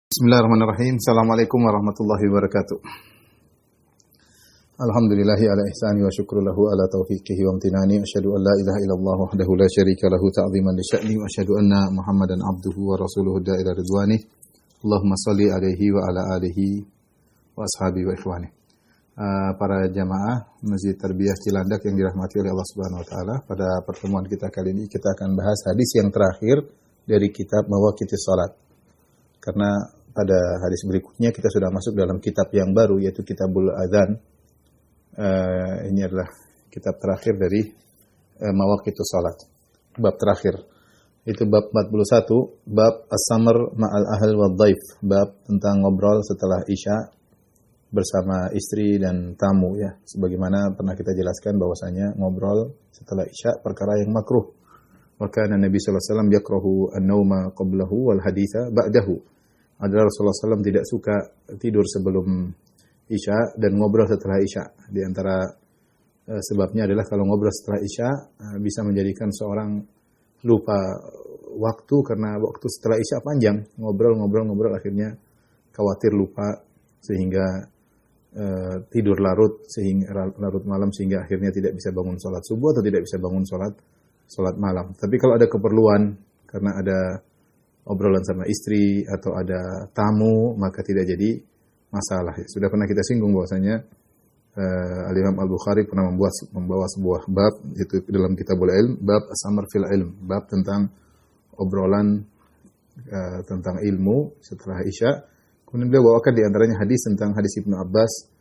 Bismillahirrahmanirrahim. Assalamualaikum warahmatullahi wabarakatuh. Alhamdulillahi ala ihsani wa syukru lahu ala taufiqihi wa amtinani. Asyhadu an la ilaha illallah wahdahu la syarika lahu ta'ziman li sya'ni wa asyhadu anna Muhammadan abduhu wa rasuluhu da'ila ridwani. Allahumma salli alaihi wa ala alihi wa ashabihi wa ikhwani. Para jamaah Masjid Tarbiyah Cilandak yang dirahmati oleh Allah Subhanahu wa taala, pada pertemuan kita kali ini kita akan bahas hadis yang terakhir dari kitab Mawaqitus Shalat. Karena pada hadis berikutnya kita sudah masuk dalam kitab yang baru, yaitu Kitabul Adzan. Ini adalah kitab terakhir dari Mawaqitus Shalat. Bab terakhir. Itu bab 41, bab As-Samar ma'al ahl wa dhaif, bab tentang ngobrol setelah Isya bersama istri dan tamu, ya. Sebagaimana pernah kita jelaskan bahwasanya ngobrol setelah Isya perkara yang makruh. Maka Nabi sallallahu alaihi wasallam yakrahu an-nauma qablahu wal haditha ba'dahu. Adalah Rasulullah SAW tidak suka tidur sebelum Isya dan ngobrol setelah Isya. Di antara sebabnya adalah kalau ngobrol setelah Isya bisa menjadikan seorang lupa waktu, karena waktu setelah Isya panjang. Ngobrol akhirnya khawatir lupa sehingga tidur larut malam sehingga akhirnya tidak bisa bangun sholat subuh atau tidak bisa bangun sholat malam. Tapi kalau ada keperluan karena ada obrolan sama istri atau ada tamu, maka tidak jadi masalah. Sudah pernah kita singgung bahwasanya Al-Imam Al-Bukhari pernah membawa sebuah bab, itu dalam Kitabul Ilm, bab As-Samar fil Ilm, bab tentang obrolan tentang ilmu setelah Isya. Kemudian beliau bawakan di antaranya hadis tentang hadis Ibnu Abbas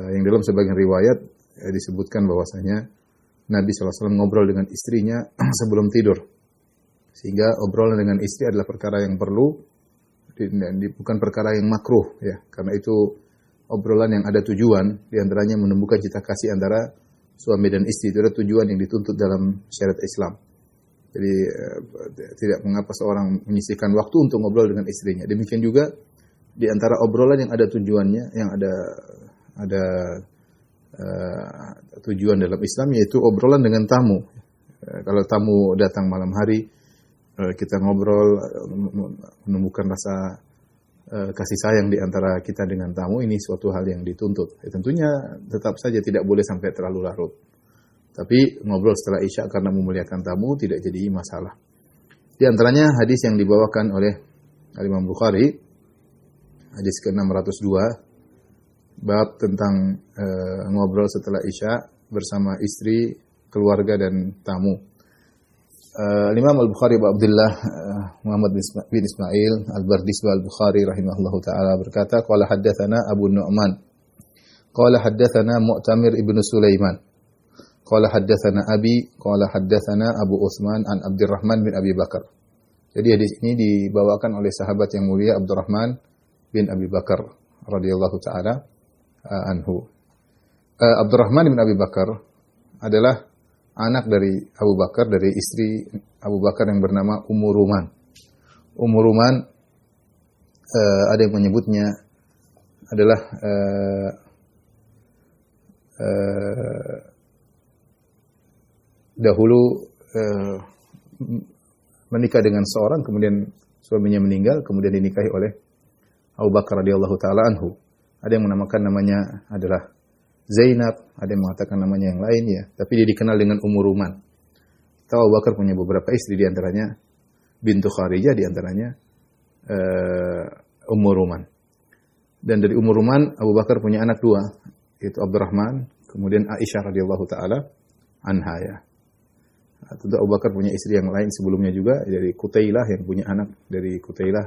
yang dalam sebagian riwayat disebutkan bahwasanya Nabi SAW ngobrol dengan istrinya sebelum tidur. Sehingga obrolan dengan istri adalah perkara yang perlu, bukan perkara yang makruh, ya. Karena itu obrolan yang ada tujuan, di antaranya menumbuhkan cita kasih antara suami dan istri. Itu adalah tujuan yang dituntut dalam syariat Islam. Jadi tidak mengapa seorang menyisihkan waktu untuk ngobrol dengan istrinya. Demikian juga di antara obrolan yang ada tujuannya, yang ada tujuan dalam Islam, yaitu obrolan dengan tamu. Kalau tamu datang malam hari, kita ngobrol, menumbuhkan rasa kasih sayang di antara kita dengan tamu, ini suatu hal yang dituntut. Tentunya tetap saja tidak boleh sampai terlalu larut. Tapi ngobrol setelah Isya karena memuliakan tamu tidak jadi masalah. Di antaranya hadis yang dibawakan oleh Imam Bukhari, hadis ke-602, bab tentang ngobrol setelah Isya bersama istri, keluarga dan tamu. Imam Al-Bukhari Abu Abdullah Muhammad bin Ismail Al-Bardisbah Al-Bukhari rahimahullahu taala berkata, qala haddatsana Abu Nu'man qala haddatsana Mu'tamir ibnu Sulaiman qala haddatsana Abi qala haddatsana Abu Utsman an Abdurrahman bin Abi Bakar. Jadi hadis ini dibawakan oleh sahabat yang mulia Abdurrahman bin Abi Bakar radhiyallahu taala anhu. Abdurrahman bin Abi Bakar adalah anak dari Abu Bakar, dari istri Abu Bakar yang bernama Ummu Ruman. Ummu Ruman ada yang menyebutnya adalah dahulu menikah dengan seorang, kemudian suaminya meninggal, kemudian dinikahi oleh Abu Bakar radhiyallahu taala anhu. Ada yang menamakan namanya adalah Zainab, ada yang mengatakan namanya yang lain, ya. Tapi dia dikenal dengan Ummu Ruman. Tahu Abu Bakar punya beberapa istri, di antaranya bintu Kharijah, di antaranya Ummu Ruman. Dan dari Ummu Ruman Abu Bakar punya anak dua, yaitu Abdurrahman, kemudian Aisyah radhiyallahu taala anha, ya. Tentu Abu Bakar punya istri yang lain sebelumnya juga, dari Qutailah, yang punya anak dari Qutailah,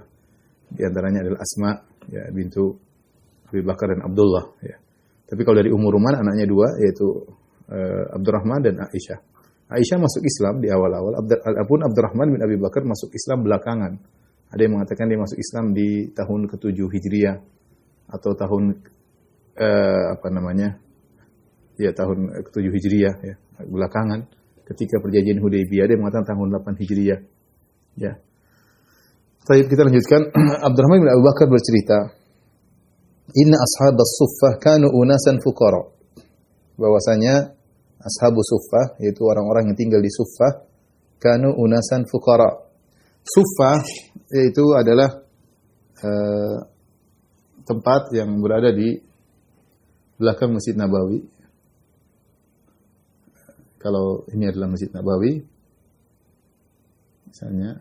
di antaranya adalah Asma, ya, bintu Abu Bakar dan Abdullah, ya. Tapi kalau dari Ummu Ruman anaknya dua, yaitu Abdurrahman dan Aisyah. Aisyah masuk Islam di awal-awal, adapun Abdurrahman bin Abi Bakar masuk Islam belakangan. Ada yang mengatakan dia masuk Islam di tahun ke-7 Hijriah atau tahun tahun ke-7 Hijriah, ya, belakangan ketika perjanjian Hudaybiyah. Dia mengatakan tahun 8 Hijriah. Ya. Baik, kita lanjutkan. Abdurrahman bin Abi Bakar bercerita, inna ashabas suffah kanu unasan fuqara. Bahwasanya ashabus suffah, yaitu orang-orang yang tinggal di suffah, kanu unasan fuqara. Suffah yaitu adalah eh, tempat yang berada di belakang Masjid Nabawi. Kalau ini adalah Masjid Nabawi, misalnya,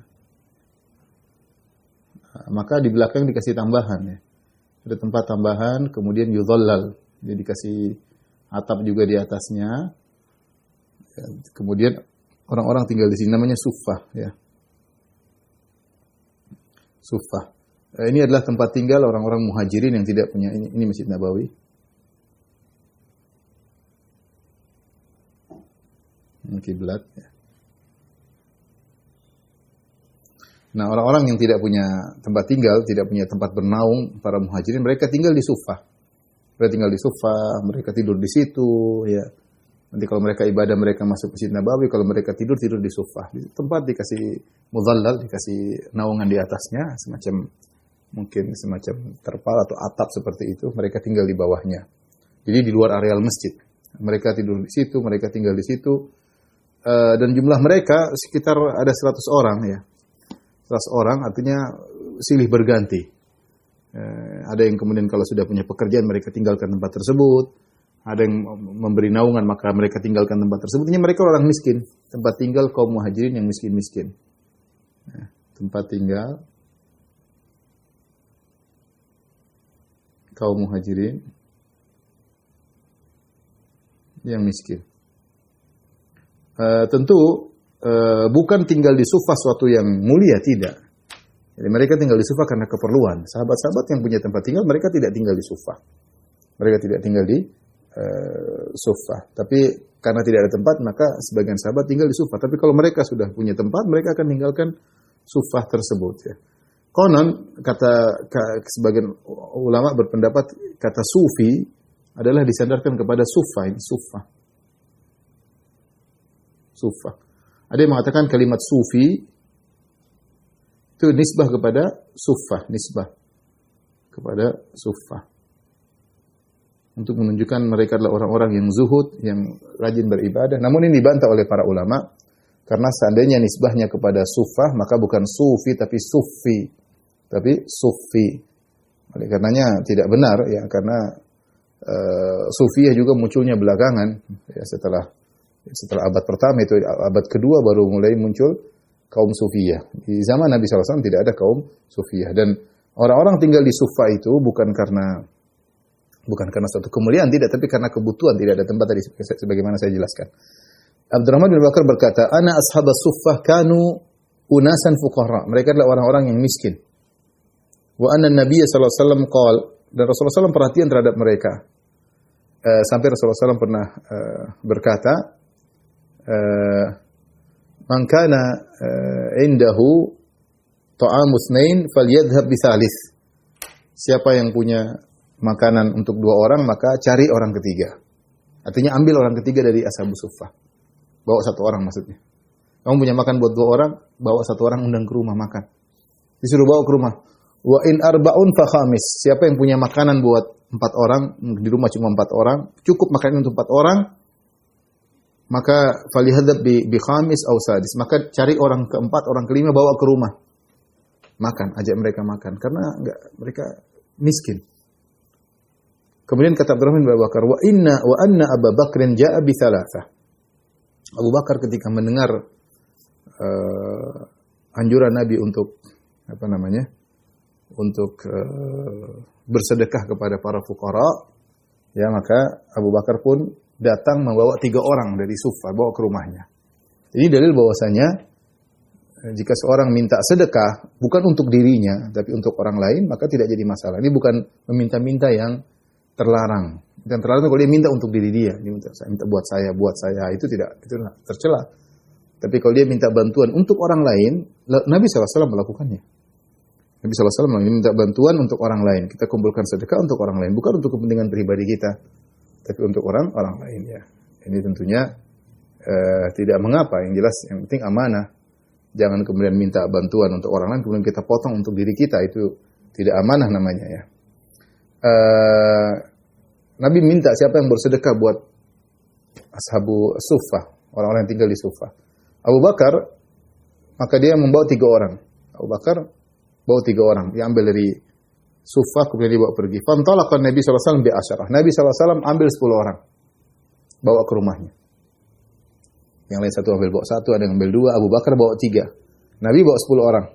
maka di belakang dikasih tambahan ya. Ada tempat tambahan, kemudian yudhallal, jadi dikasih atap juga di atasnya. Ya, kemudian orang-orang tinggal di sini, namanya suffah ya. Suffah. Ini adalah tempat tinggal orang-orang muhajirin yang tidak punya ini Masjid Nabawi. Kiblat ya. Nah, orang-orang yang tidak punya tempat tinggal, tidak punya tempat bernaung, para muhajirin, mereka tinggal di suffah. Mereka tinggal di suffah, mereka tidur di situ ya. Nanti kalau mereka ibadah, mereka masuk Masjid Nabawi, kalau mereka tidur di suffah. Di tempat dikasih mudhallal, dikasih naungan di atasnya, mungkin semacam terpal atau atap seperti itu, mereka tinggal di bawahnya. Jadi di luar areal masjid. Mereka tidur di situ, mereka tinggal di situ. Dan jumlah mereka sekitar ada 100 orang ya. 100 orang artinya silih berganti. Ada yang kemudian kalau sudah punya pekerjaan mereka tinggalkan tempat tersebut. Ada yang memberi naungan maka mereka tinggalkan tempat tersebut. Ini mereka orang miskin. Tempat tinggal kaum muhajirin yang miskin-miskin. Tempat tinggal kaum muhajirin yang miskin. Tentu bukan tinggal di suffah suatu yang mulia, tidak. Jadi mereka tinggal di suffah karena keperluan. Sahabat-sahabat yang punya tempat tinggal, mereka tidak tinggal di suffah. Mereka tidak tinggal di suffah. Tapi karena tidak ada tempat, maka sebagian sahabat tinggal di suffah. Tapi kalau mereka sudah punya tempat, mereka akan tinggalkan suffah tersebut. Ya. Konon, kata sebagian ulama berpendapat, kata sufi adalah disandarkan kepada suffah. Ini suffah. Suffah. Ada yang mengatakan kalimat sufi itu nisbah kepada suffah, nisbah kepada suffah. Untuk menunjukkan mereka adalah orang-orang yang zuhud, yang rajin beribadah. Namun ini dibantah oleh para ulama karena seandainya nisbahnya kepada suffah maka bukan sufi tapi sufi. Tapi sufi. Oleh karenanya tidak benar ya, karena sufiyah juga munculnya belakangan ya, setelah abad pertama, itu abad kedua baru mulai muncul kaum sufiyah. Di zaman Nabi SAW tidak ada kaum sufiyah. Dan orang-orang tinggal di suffah itu bukan karena suatu kemuliaan, tidak, tapi karena kebutuhan, tidak ada tempat tadi sebagaimana saya jelaskan. Abdurrahman bin Bakar berkata, "Ana ashabas suffah kanu unasan fuqara." Mereka adalah orang-orang yang miskin. Wa anna Nabiy sallallahu alaihi wasallam qala, dan Rasulullah SAW perhatian terhadap mereka. Sampai Rasulullah SAW pernah berkata, man kana indahu ta'amu itsnain falyadhhab bitsalits. Siapa yang punya makanan untuk 2 orang, maka cari orang ketiga. Artinya ambil orang ketiga dari ashabus suffah. Bawa 1 orang maksudnya. Kamu punya makan buat 2 orang, bawa 1 orang, undang ke rumah makan. Disuruh bawa ke rumah. Wa in arba'un fa khamis. Siapa yang punya makanan buat 4 orang, di rumah cuma 4 orang, cukup makanan untuk 4 orang, maka falihadzab bi khamis aw sadis. Maka cari orang keempat, orang kelima, bawa ke rumah. Makan, ajak mereka makan karena mereka miskin. Kemudian kata Abdurrahman bin Bakar, wa anna Abu Bakrin ja'a bi thalathah. Abu Bakar ketika mendengar anjuran Nabi untuk bersedekah kepada para fuqara, ya, maka Abu Bakar pun datang membawa 3 orang dari suffah, bawa ke rumahnya. Ini dalil bahwasanya jika seorang minta sedekah bukan untuk dirinya tapi untuk orang lain, maka tidak jadi masalah. Ini bukan meminta-minta yang terlarang. Yang terlarang itu kalau dia minta untuk diri dia, minta buat saya, itu tercela. Tapi kalau dia minta bantuan untuk orang lain, Nabi SAW melakukannya. Nabi SAW minta bantuan untuk orang lain. Kita kumpulkan sedekah untuk orang lain, bukan untuk kepentingan pribadi kita, tapi untuk orang lain ya. Ini tentunya tidak mengapa. Yang jelas, yang penting amanah. Jangan kemudian minta bantuan untuk orang lain, kemudian kita potong untuk diri kita. Itu tidak amanah namanya ya. Nabi minta siapa yang bersedekah buat ashabu suffah, orang-orang yang tinggal di suffah. Abu Bakar, maka dia membawa 3 orang. Abu Bakar bawa 3 orang, diambil dari Suffah kemudian dibawa pergi. Fantalaqa Nabi sallallahu alaihi wasallam bi asyarah. Nabi sallallahu alaihi wasallam ambil 10 orang. Bawa ke rumahnya. Yang lain satu ambil bawa 1, ada yang ambil 2, Abu Bakar bawa 3. Nabi bawa 10 orang.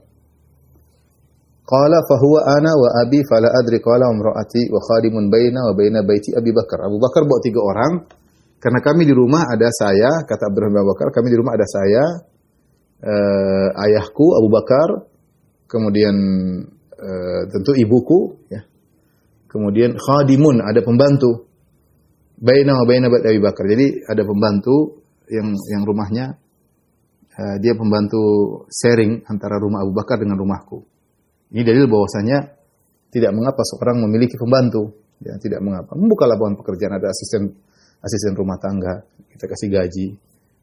Qala fa huwa ana wa abi fala adri qala imraati wa khadimun baina wa baina baiti Abi Bakar. Abu Bakar bawa 3 orang karena kami di rumah ada saya, kata Abdurrahman bin Abu Bakar, kami di rumah ada saya, ayahku Abu Bakar, kemudian tentu ibuku, ya. Kemudian khadimun, ada pembantu. Baina wa baina Abi Bakar. Jadi ada pembantu yang rumahnya dia pembantu sharing antara rumah Abu Bakar dengan rumahku. Ini dalil bahwasanya tidak mengapa seorang memiliki pembantu, ya, tidak mengapa. Membuka lapangan pekerjaan, ada asisten rumah tangga, kita kasih gaji,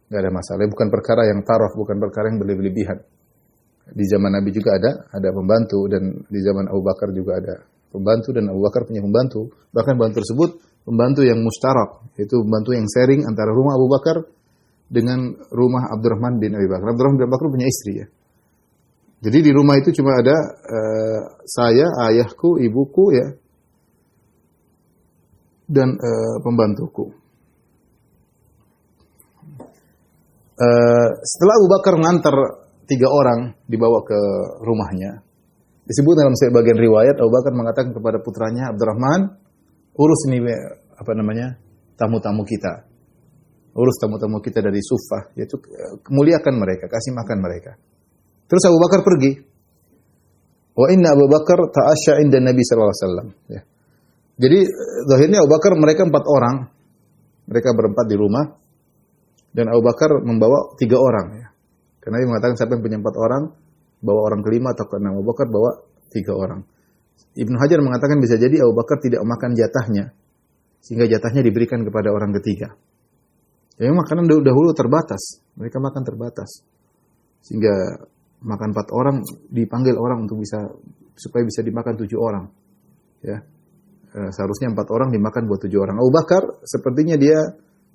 enggak ada masalah. Bukan perkara yang taraf, bukan perkara yang berlebihan. Di zaman Nabi juga ada pembantu, dan di zaman Abu Bakar juga ada pembantu, dan Abu Bakar punya pembantu. Bahkan pembantu tersebut pembantu yang mustarak, yaitu pembantu yang sharing antara rumah Abu Bakar dengan rumah Abdurrahman bin Abi Bakar. Abdurrahman bin Abi Bakar punya istri, ya. Jadi di rumah itu cuma ada saya, ayahku, ibuku, ya, dan pembantuku. Setelah Abu Bakar mengantar 3 orang dibawa ke rumahnya. Disebut dalam sebagian riwayat Abu Bakar mengatakan kepada putranya Abdurrahman, urus ini tamu-tamu kita. Urus tamu-tamu kita dari Suffah, yaitu muliakan mereka, kasih makan mereka. Terus Abu Bakar pergi. Wa inna Abu Bakar ta'asya inda Nabi sallallahu alaihi wasallam, ya. Jadi zahirnya Abu Bakar mereka 4 orang. Mereka berempat di rumah dan Abu Bakar membawa 3 orang, ya. Karena dia mengatakan siapa yang punya 4 orang, bawa orang kelima atau keenam. Abu Bakar bawa 3 orang. Ibnu Hajar mengatakan bisa jadi Abu Bakar tidak makan jatahnya, sehingga jatahnya diberikan kepada orang ketiga. Ya, makanan dahulu terbatas, mereka makan terbatas, sehingga makan 4 orang dipanggil orang untuk supaya bisa dimakan 7 orang. Ya, seharusnya 4 orang dimakan buat 7 orang. Abu Bakar sepertinya dia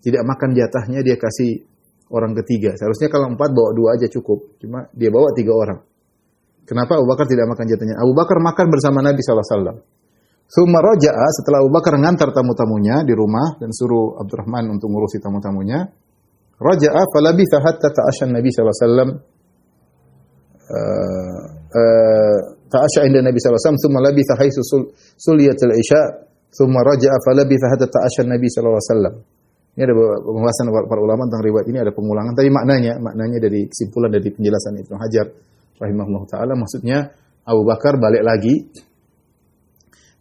tidak makan jatahnya, dia kasih orang ketiga. Seharusnya kalau 4 bawa 2 aja cukup. Cuma dia bawa 3 orang. Kenapa Abu Bakar tidak makan jatahnya? Abu Bakar makan bersama Nabi SAW. Tsumma raja'a, setelah Abu Bakar ngantar tamu-tamunya di rumah dan suruh Abdurrahman untuk ngurusi tamu-tamunya. Raja'a falabitha hatta ta'asya Nabi SAW. Ta'asya inda Nabi SAW. Tsumma labitha haitsu suliyatul isya. Tsumma raja'a falabitha hatta ta'asya Nabi SAW. Ini ada pembahasan para ulama tentang riwayat ini, ada pengulangan. Tapi maknanya dari kesimpulan dari penjelasan Ibnu Hajar rahimahullah ta'ala, maksudnya Abu Bakar balik lagi,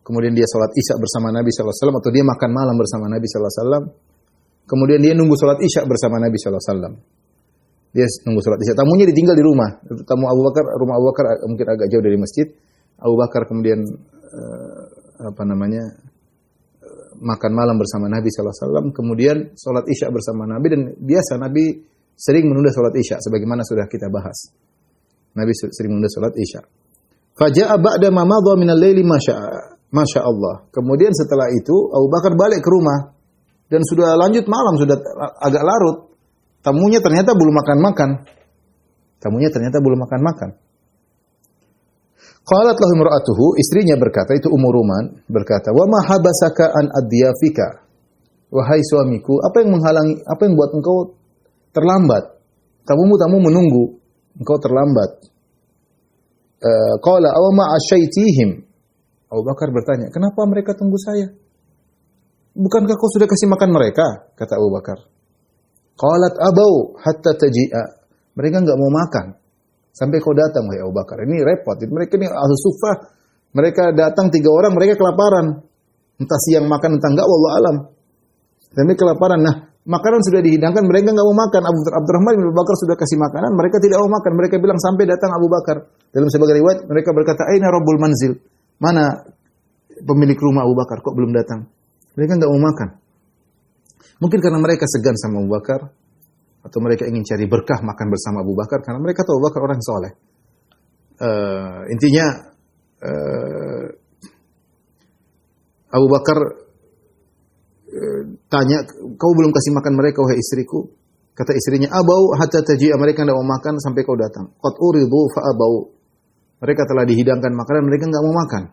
kemudian dia sholat isya bersama Nabi SAW, atau dia makan malam bersama Nabi SAW, kemudian dia nunggu sholat isya bersama Nabi SAW. Dia nunggu sholat isya, tamunya ditinggal di rumah. Tamu Abu Bakar, rumah Abu Bakar mungkin agak jauh dari masjid. Abu Bakar kemudian makan malam bersama Nabi SAW, kemudian sholat isya bersama Nabi, dan biasa Nabi sering menunda sholat isya, sebagaimana sudah kita bahas. Nabi sering menunda sholat isya. Faja'a ba'da ma madha minal laili masya Allah. Kemudian setelah itu Abu Bakar balik ke rumah dan sudah lanjut malam, sudah agak larut. Tamunya ternyata belum makan-makan. Qalat lahu imra'atuhu, istrinya berkata, itu Ummu Ruman berkata, "Wa ma habasaka an adyafika?" Wahai suamiku, apa yang buat engkau terlambat? Tamu menunggu, engkau terlambat. Qala aw ma asyaitihim. Abu Bakar bertanya, "Kenapa mereka tunggu saya? Bukankah kau sudah kasih makan mereka?" Kata Abu Bakar. Qalat abau hatta taji'a. Mereka enggak mau makan sampai kau datang, wahai Abu Bakar. Ini repot. Mereka ini ahli suffah. Mereka datang 3 orang, mereka kelaparan. Entah siang makan, entah enggak, wallahu alam. Tapi kelaparan. Nah, makanan sudah dihidangkan, mereka enggak mau makan. Abdurrahman bin Abu Bakar sudah kasih makanan, mereka tidak mau makan. Mereka bilang sampai datang Abu Bakar. Dalam sebagian riwayat, mereka berkata, "Aina rabbul manzil?" Mana pemilik rumah Abu Bakar, kok belum datang? Mereka enggak mau makan. Mungkin karena mereka segan sama Abu Bakar, atau mereka ingin cari berkah makan bersama Abu Bakar, karena mereka tahu Abu Bakar orang soleh. Intinya Abu Bakar tanya, "Kau belum kasih makan mereka, wahai istriku?" Kata istrinya, "Abau hatta taji'a." Mereka tidak mau makan sampai kau datang. Qad uridu fa abau. Mereka telah dihidangkan makanan, mereka enggak mau makan.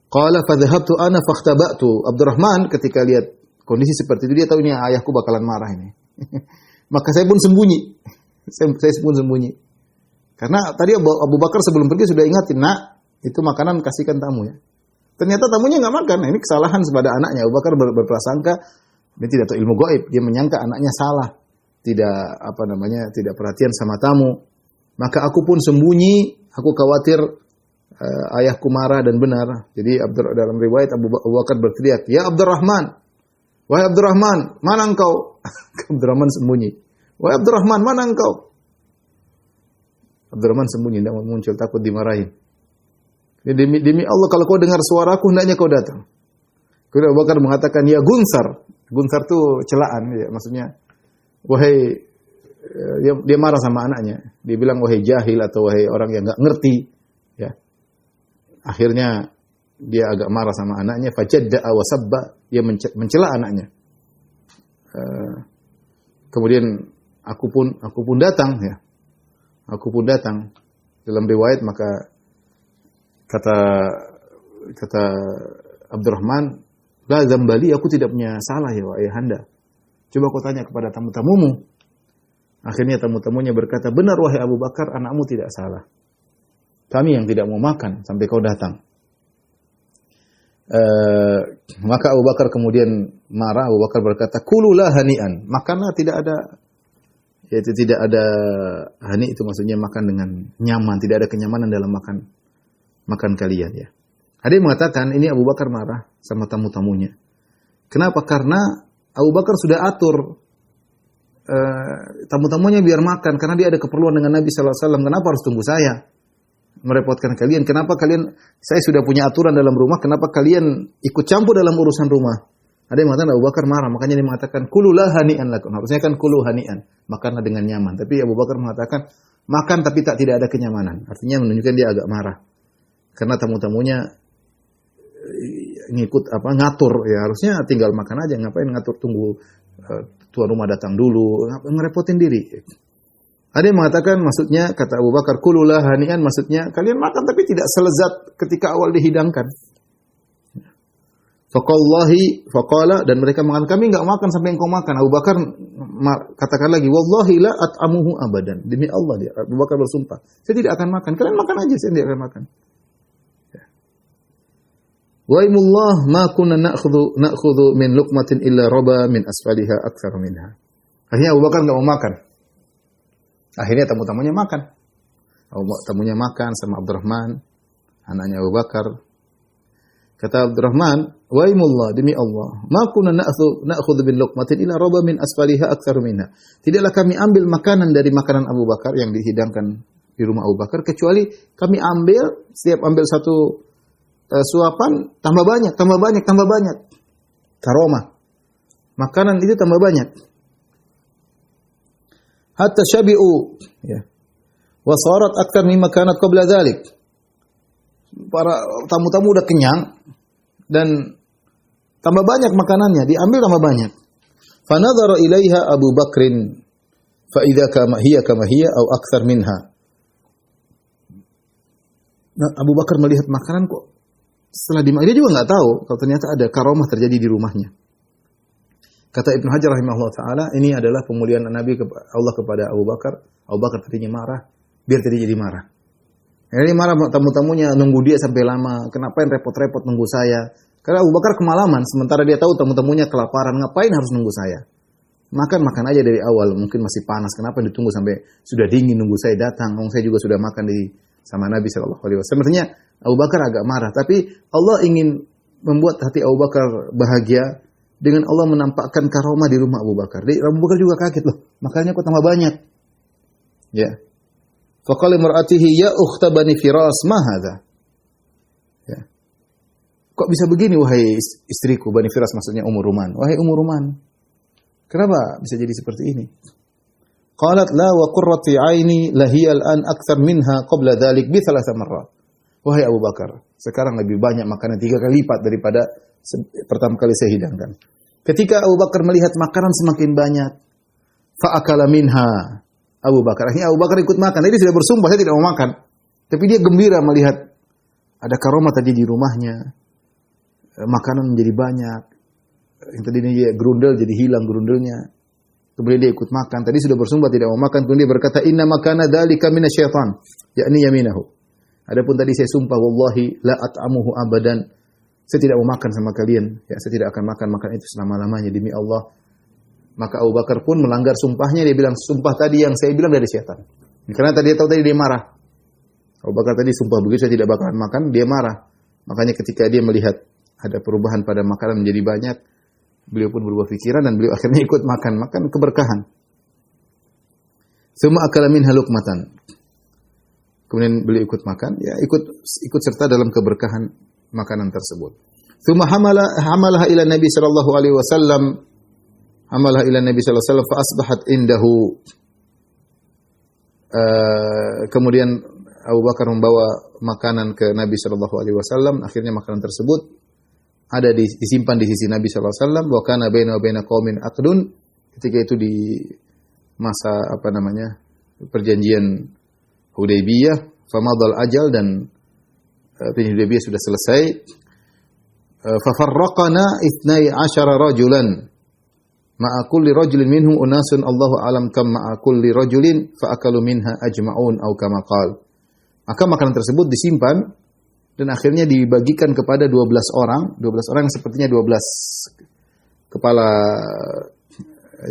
Qala fadhhabtu ana fakhtaba'tu. Abdurrahman ketika lihat kondisi seperti itu, dia tahu ini ayahku bakalan marah ini. Maka saya pun sembunyi. Saya pun sembunyi. Karena tadi Abu Bakar sebelum pergi sudah ingatin, nak, itu makanan kasihkan tamu ya. Ternyata tamunya nggak makan. Nah, ini kesalahan pada anaknya. Abu Bakar berprasangka, dia tidak tahu ilmu gaib. Dia menyangka anaknya salah, tidak perhatian sama tamu. Maka aku pun sembunyi. Aku khawatir ayahku marah dan benar. Jadi dalam riwayat Abu Bakar berteriak, ya Abdurrahman, wahai Abdurrahman, mana engkau? Abdurrahman sembunyi. Wahai Abdurrahman, mana engkau? Abdurrahman sembunyi, tidak mau muncul, takut dimarahin. Demi Allah, kalau kau dengar suaraku, hendaknya kau datang. Kemudian Abu Bakar mengatakan, ya Gunsar. Gunsar itu celaan, ya, maksudnya, wahai, dia marah sama anaknya. Dia bilang, wahai jahil atau wahai orang yang nggak ngerti. Ya. Akhirnya dia agak marah sama anaknya. Fajadda'a wa sabba, dia mencela anaknya. Kemudian aku pun datang, ya. Aku pun datang. Dalam riwayat maka kata Abdurrahman, la dzambali, aku tidak punya salah ya ayahanda. Coba kau tanya kepada tamu-tamumu. Akhirnya tamu-tamunya berkata, benar wahai Abu Bakar, anakmu tidak salah. Kami yang tidak mau makan sampai kau datang. Maka Abu Bakar kemudian marah. Abu Bakar berkata, kululah hani'an. Makanlah yaitu tidak ada hani, itu maksudnya makan dengan nyaman, tidak ada kenyamanan dalam makan kalian ya. Ada yang mengatakan ini Abu Bakar marah sama tamu-tamunya. Kenapa? Karena Abu Bakar sudah atur tamu-tamunya biar makan karena dia ada keperluan dengan Nabi sallallahu alaihi wasallam. Kenapa harus tunggu saya? Merepotkan kalian. Kenapa saya sudah punya aturan dalam rumah, kenapa kalian ikut campur dalam urusan rumah? Ada yang mengatakan Abu Bakar marah, makanya dia mengatakan kululah hani'an lakum. Harusnya kan kulu hani'an, makanlah dengan nyaman. Tapi Abu Bakar mengatakan makan tapi tidak ada kenyamanan. Artinya menunjukkan dia agak marah. Karena tamu-tamunya ngatur ya, harusnya tinggal makan aja, ngapain ngatur tunggu tuan rumah datang dulu, ngerepotin diri. Ada yang mengatakan maksudnya kata Abu Bakar kululah hani'an, maksudnya kalian makan tapi tidak selezat ketika awal dihidangkan. Faqala, dan mereka mengatakan kami enggak makan sampai engkau makan. Abu Bakar katakan lagi, wallahi la at'amuhu abadan. Demi Allah dia, Abu Bakar bersumpah, saya tidak akan makan. Kalian makan aja, saya tidak akan makan. Wa imullah ma kunna na'khudhu min luqmatin illa raba min asfaliha aktsar minha. Akhirnya Abu Bakar enggak mau makan. Akhirnya tamu-tamunya makan. Tamunya makan sama Abdurrahman, anaknya Abu Bakar. Kata Abdurrahman, waimullah, demi Allah, ma kunna na'khudhu bil luqmatin illa raba min asfaliha aktsaru minha. Tidaklah kami ambil makanan dari makanan Abu Bakar yang dihidangkan di rumah Abu Bakar, kecuali kami setiap ambil satu suapan tambah banyak. Karomah. Makanan itu tambah banyak. Hatta syabi'u, ya. Wa sarat aktsar mimma kanat qabla dzalik. Para tamu-tamu udah kenyang dan tambah banyak makanannya, diambil tambah banyak. Fa nadhara ilaiha Abu Bakrin fa idza kama hiya aw aktsar minha. Nah, Abu Bakar melihat makanan kok setelah dia juga enggak tahu kalau ternyata ada karomah terjadi di rumahnya. Kata Ibnu Hajar rahimahullah taala, ini adalah pemuliaan Nabi Allah kepada Abu Bakar. Abu Bakar tadinya marah, biar tadi jadi marah. Ini marah tamu-tamunya nunggu dia sampai lama. Kenapa yang repot-repot nunggu saya? Karena Abu Bakar kemalaman, sementara dia tahu tamu-tamunya kelaparan. Ngapain harus nunggu saya? Makan aja dari awal. Mungkin masih panas. Kenapa ditunggu sampai sudah dingin nunggu saya datang? Saya juga sudah makan sama Nabi Shallallahu Alaihi Wasallam. Sebenarnya Abu Bakar agak marah, tapi Allah ingin membuat hati Abu Bakar bahagia dengan Allah menampakkan karomah di rumah Abu Bakar. Jadi Abu Bakar juga kaget loh. Makannya kok tambah banyak? Ya. Faqala mar'atihi ya ukhta bani Firas ma hadza. Ya. Kok bisa begini wahai istriku? Bani Firas maksudnya Ummu Ruman. Wahai Ummu Ruman, kenapa bisa jadi seperti ini? Qalat la wa qurrati aini lahiya al-an akthar minha qabla dhalik bi thalath marrat. Wahai Abu Bakar, sekarang lebih banyak makanan 3 kali lipat daripada pertama kali saya hidangkan. Ketika Abu Bakar melihat makanan semakin banyak, fa akala minha Abu Bakar. Akhirnya Abu Bakar ikut makan. Jadi sudah bersumpah saya tidak mau makan. Tapi dia gembira melihat ada karomah tadi di rumahnya, makanan menjadi banyak. Yang tadinya dia gerundel jadi hilang gerundelnya. Kemudian dia ikut makan. Tadi sudah bersumpah tidak mau makan. Kemudian dia berkata, inna makana dzalika minasyaitan, yakni yaminahu. Adapun tadi saya sumpah, wallahi la at'amuhu abadan. Saya tidak mau makan sama kalian. Ya, saya tidak akan makan itu selama-lamanya demi Allah. Maka Abu Bakar pun melanggar sumpahnya. Dia bilang, sumpah tadi yang saya bilang dari syaitan. Karena tadi dia tahu tadi dia marah. Abu Bakar tadi sumpah begitu, saya tidak bakalan makan, dia marah. Makanya ketika dia melihat ada perubahan pada makanan menjadi banyak, beliau pun berubah pikiran dan beliau akhirnya ikut makan keberkahan. Semua akala minha luqmatan. Kemudian beliau ikut makan, ya ikut serta dalam keberkahan makanan tersebut. Tsumma hamalaha ila Nabi sallallahu alaihi wasallam. Hamalaha ila Nabi sallallahu alaihi wasallam fa asbahat indahu. Kemudian Abu Bakar membawa makanan ke Nabi sallallahu alaihi wasallam, akhirnya makanan tersebut ada disimpan di sisi Nabi sallallahu alaihi wasallam. Wa kana baina wa baina qaumin aqdun. Ketika itu di masa perjanjian Hudaybiyah, famadal ajal, dan perjanjian Hudaybiyah sudah selesai. Fa farraqana 12 rajulan ma'a kulli rajulin minhum unasun Allahu alam kam ma'a kulli rajulin fa akalu minha ajma'un aw kama qala. Maka makanan tersebut disimpan dan akhirnya dibagikan kepada 12 orang yang sepertinya 12 kepala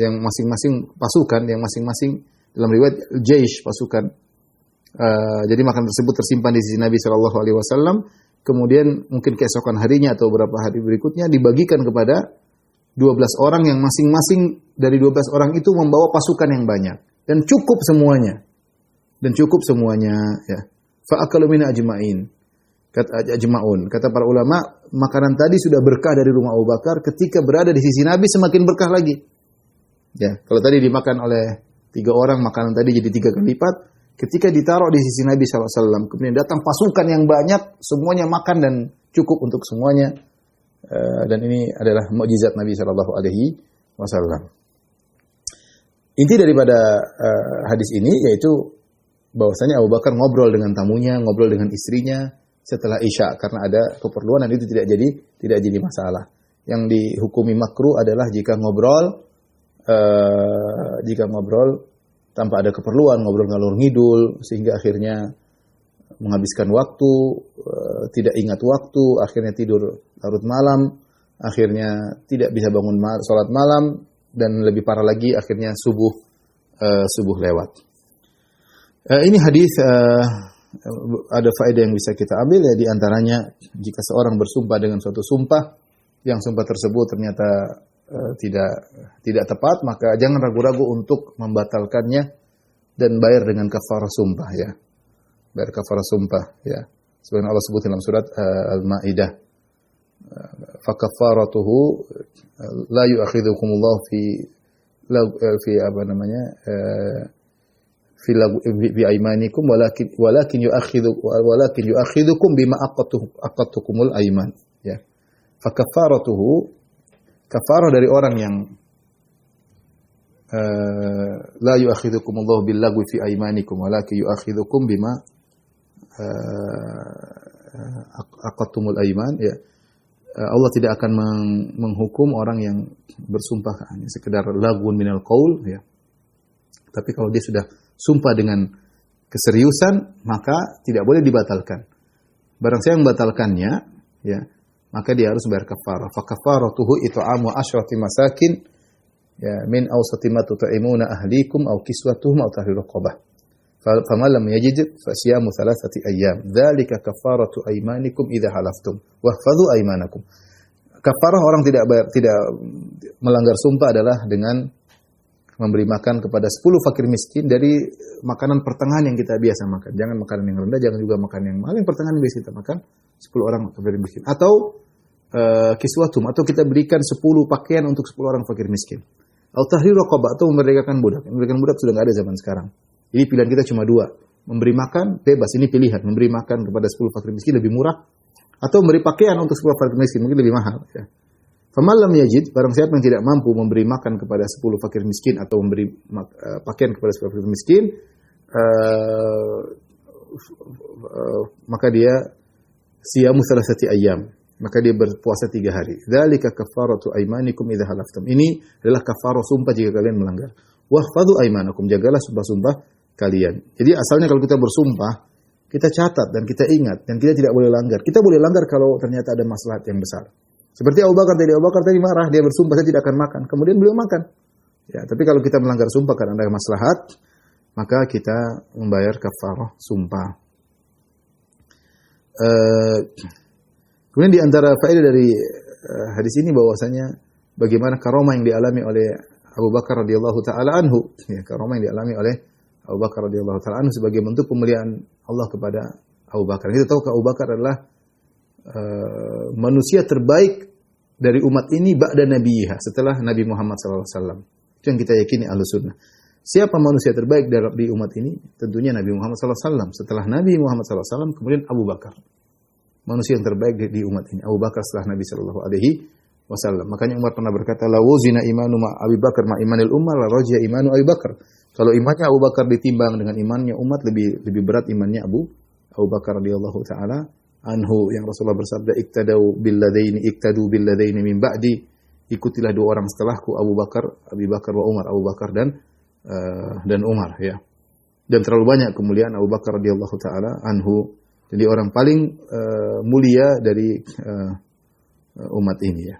yang masing-masing pasukan, yang masing-masing dalam riwayat jaish, pasukan. Jadi makanan tersebut tersimpan di sisi Nabi sallallahu alaihi wasallam, kemudian mungkin keesokan harinya atau beberapa hari berikutnya dibagikan kepada 12 orang yang masing-masing dari 12 orang itu membawa pasukan yang banyak dan cukup semuanya. Ya. Fa akalu min ajma'in. Kata para ulama, makanan tadi sudah berkah dari rumah Abu Bakar, ketika berada di sisi Nabi semakin berkah lagi. Ya, kalau tadi dimakan oleh 3 orang, makanan tadi jadi 3 kali lipat. Ketika ditaruh di sisi Nabi SAW, kemudian datang pasukan yang banyak, semuanya makan dan cukup untuk semuanya. Dan ini adalah mukjizat Nabi SAW. Inti daripada hadis ini yaitu bahwasanya Abu Bakar ngobrol dengan tamunya, ngobrol dengan istrinya setelah Isya karena ada keperluan, dan itu tidak jadi masalah. Yang dihukumi makruh adalah jika ngobrol tanpa ada keperluan, ngobrol ngalur ngidul sehingga akhirnya menghabiskan waktu, tidak ingat waktu, akhirnya tidur larut malam, akhirnya tidak bisa bangun salat malam, dan lebih parah lagi akhirnya subuh lewat. Ini hadis ada faedah yang bisa kita ambil, ya, di antaranya jika seorang bersumpah dengan suatu sumpah yang sumpah tersebut ternyata tidak tepat, maka jangan ragu-ragu untuk membatalkannya dan bayar dengan kafarah sumpah, ya. Bayar kafarah sumpah, ya. Sebagaimana Allah sebut dalam surat Al-Maidah. Fa kafaratuhu la yu'akhidhukumullahu fi aymanikum walakin yu'akhidhukum bima aqadtukumul ayman, ya. Fa kafaratuhu, kafarah dari orang yang la yu'akhidhukumullahu bil lagwi fi aymanikum walakin yu'akhidhukum bima aqadtumul ayman, ya. Allah tidak akan menghukum orang yang bersumpah hanya sekedar lagun minal qaul, ya. Tapi kalau dia sudah sumpah dengan keseriusan, maka tidak boleh dibatalkan. Barang siapa yang membatalkannya, ya, maka dia harus bayar kafarah. Fa kafaratuhu it'amu 10 masakin, ya, min awsati ma tut'imuna ahlikum aw kiswatuhum aw tahriru raqabah. Faman lam yajid fa siyamu 3 ayyam. Dzalika kafaratu aymanikum idza halaftum wahfadhu aymanakum. Kafarah orang tidak melanggar sumpah adalah dengan memberi makan kepada 10 fakir miskin dari makanan pertengahan yang kita biasa makan. Jangan makanan yang rendah, jangan juga makan yang mahal. Yang pertengahan biasa kita makan 10 orang fakir miskin. Atau kiswatum, atau kita berikan 10 pakaian untuk 10 orang fakir miskin. Atau tahriru raqabah, atau memerdekakan budak. Memerdekakan budak sudah enggak ada zaman sekarang. Jadi pilihan kita cuma 2. Memberi makan bebas, ini pilihan. Memberi makan kepada 10 fakir miskin lebih murah, atau memberi pakaian untuk 10 fakir miskin mungkin lebih mahal, ya. Faman lam yajid, barang siapa yang tidak mampu memberi makan kepada 10 fakir miskin atau memberi pakaian kepada 10 fakir miskin, maka dia siyamu salasati ayyam, maka dia berpuasa 3 hari. Dzalika kafaratu aymanikum idza halaftum. Ini adalah kafarah sumpah jika kalian melanggar. Wahfadzu aymanakum, jagalah sumpah-sumpah kalian. Jadi asalnya kalau kita bersumpah, kita catat dan kita ingat dan kita tidak boleh langgar. Kita boleh langgar kalau ternyata ada maslahat yang besar. Seperti Abu Bakar tadi marah, dia bersumpah saya tidak akan makan. Kemudian beliau makan. Ya, tapi kalau kita melanggar sumpah karena ada maslahat, maka kita membayar kafarah sumpah. Kemudian di antara faedah dari hadis ini bahwasanya bagaimana karomah yang dialami oleh Abu Bakar radhiyallahu taala anhu, ya, karomah yang dialami oleh Abu Bakar radhiyallahu taala anhu sebagai bentuk pemuliaan Allah kepada Abu Bakar. Kita tahu Abu Bakar adalah manusia terbaik dari umat ini ba'da nabiyha, setelah Nabi Muhammad SAW. Itu yang kita yakini Ahlus Sunnah. Siapa manusia terbaik di umat ini? Tentunya Nabi Muhammad SAW. Setelah Nabi Muhammad SAW, kemudian Abu Bakar. Manusia yang terbaik di umat ini. Abu Bakar setelah Nabi SAW. Makanya Umar pernah berkata, la wuzina imanu ma Abi Bakar ma imanil ummah la rajia imanu Abi Bakar. Kalau imannya Abu Bakar ditimbang dengan imannya umat, lebih berat imannya Abu Bakar radhiyallahu taala anhu, yang Rasulullah bersabda, iktadu billadaini min ba'di, ikutilah 2 orang setelahku, Abu Bakar wa Umar, Abu Bakar dan Umar, ya. Dan terlalu banyak kemuliaan Abu Bakar radhiyallahu taala anhu. Jadi orang paling mulia dari umat ini, ya.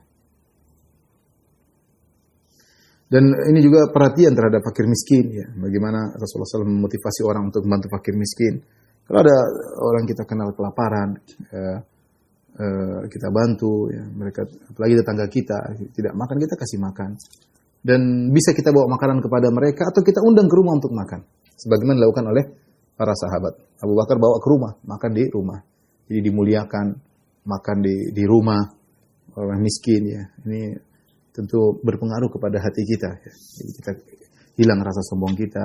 Dan ini juga perhatian terhadap fakir miskin, ya. Bagaimana Rasulullah SAW memotivasi orang untuk membantu fakir miskin. Kalau ada orang kita kenal kelaparan, kita bantu, ya. Mereka, apalagi tetangga kita tidak makan, kita kasih makan. Dan bisa kita bawa makanan kepada mereka atau kita undang ke rumah untuk makan. Sebagaimana dilakukan oleh para sahabat. Abu Bakar bawa ke rumah, makan di rumah. Jadi dimuliakan, makan di rumah orang miskin, ya. Ini tentu berpengaruh kepada hati kita, ya. Jadi kita hilang rasa sombong kita,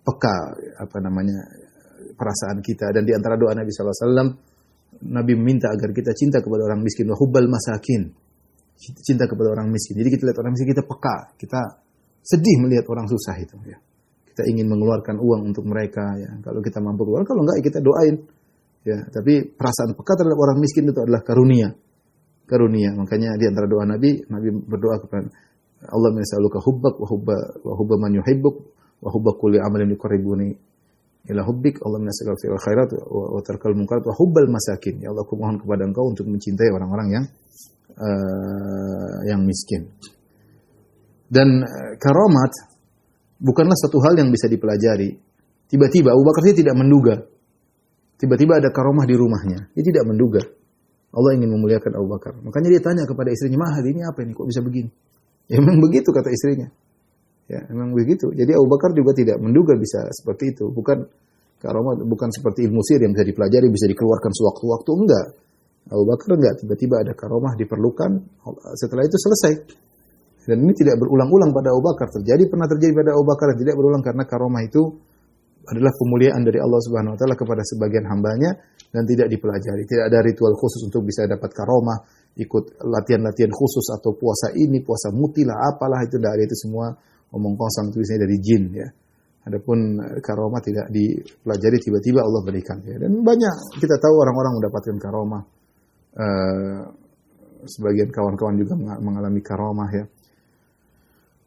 peka perasaan kita. Dan di antara doa Nabi SAW, Nabi meminta agar kita cinta kepada orang miskin, wa hubbal masakin, cinta kepada orang miskin. Jadi kita lihat orang miskin, kita peka, kita sedih melihat orang susah itu, ya. Kita ingin mengeluarkan uang untuk mereka, ya. Kalau kita mampu keluar, kalau enggak kita doain, ya. Tapi perasaan peka terhadap orang miskin itu adalah karunia. Makanya di antara doa Nabi berdoa kepada Allah, "Nas'aluka hubbak wa hubba man yuhibbuk wa hubba kulli amalin yuqarribuni ila hubbik. Allah nas'aluka fil khairat wa tarkal munkarat wa hubbal masakin." Ya Allah, aku mohon kepada Engkau untuk mencintai orang-orang yang miskin. Dan karomat bukanlah satu hal yang bisa dipelajari. Tiba-tiba Abu Bakar tidak menduga. Tiba-tiba ada karomah di rumahnya. Dia tidak menduga. Allah ingin memuliakan Abu Bakar. Makanya dia tanya kepada istrinya, "Ma, hari ini apa ini? Kok bisa begini?" Ya memang begitu kata istrinya. Ya, memang begitu. Jadi Abu Bakar juga tidak menduga bisa seperti itu. Bukan karomah, bukan seperti ilmu sihir yang bisa dipelajari, bisa dikeluarkan sewaktu-waktu, enggak. Abu Bakar enggak, tiba-tiba ada karomah diperlukan, setelah itu selesai. Dan ini tidak berulang-ulang pada Abu Bakar. Pernah terjadi pada Abu Bakar, tidak berulang karena karomah itu adalah pemuliaan dari Allah Subhanahu wa taala kepada sebagian hambanya dan tidak dipelajari. Tidak ada ritual khusus untuk bisa dapat karomah, ikut latihan-latihan khusus atau puasa ini, puasa mutilah, apalah itu, dari itu semua omong kosong, itu biasanya dari jin, ya. Adapun karomah tidak dipelajari, tiba-tiba Allah berikan, ya. Dan banyak kita tahu orang-orang mendapatkan karomah. Sebagian kawan-kawan juga mengalami karomah, ya.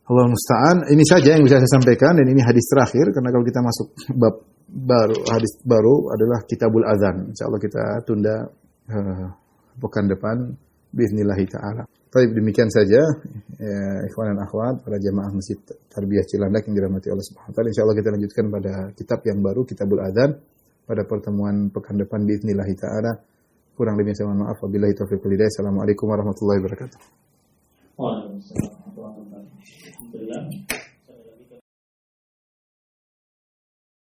Allah musta'an. Ini saja yang bisa saya sampaikan, dan ini hadis terakhir, karena kalau kita masuk bab baru, hadis baru adalah Kitabul Adzan. Insyaallah kita tunda pekan depan biiznillahi taala. Baik, demikian saja, ya, ikhwan dan akhwat, para jamaah Masjid Tarbiyah Cilandak yang dirahmati Allah Subhanahu wa taala. Insyaallah kita lanjutkan pada kitab yang baru, Kitabul Adzan, pada pertemuan pekan depan biiznillahi taala. Kurang lebih saya mohon maaf. Wabillahi taufiq wal hidayah. Assalamualaikum warahmatullahi wabarakatuh. Waalaikumsalam warahmatullahi wabarakatuh.